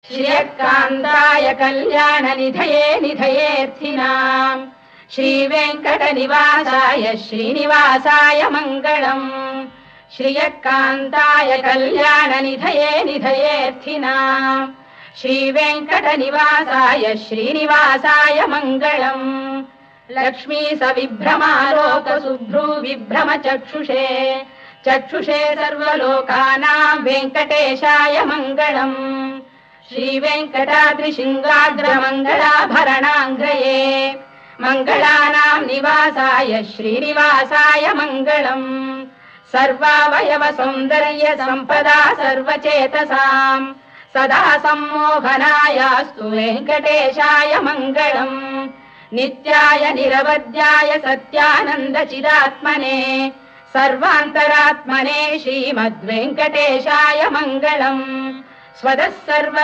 श्रियकान्ताय कल्याणनिधये निधयेऽर्थिनाम् श्रीवेङ्कटनिवासाय श्रीनिवासाय मङ्गलम्। श्रियकान्ताय कल्याणनिधये निधयेऽर्थिनाम् श्रीवेङ्कटनिवासाय श्रीनिवासाय मङ्गलम्। लक्ष्मी सविभ्रमालोकशुभ्रू विभ्रम चक्षुषे चक्षुषे सर्वलोकानां वेङ्कटेशाय मङ्गलम्। श्रीवेङ्कटाद्रिशृङ्गाग्रमङ्गलाभरणाङ्गये मङ्गलानां निवासाय श्रीनिवासाय मङ्गलम्। सर्वावयव सौन्दर्य सम्पदा सर्वचेतसां सदा सम्मोहनायास्तु वेङ्कटेशाय मङ्गलम्। नित्याय निरवध्याय सत्यानन्द चिदात्मने सर्वान्तरात्मने श्रीमद्वेङ्कटेशाय मङ्गलम्। स्वतः सर्व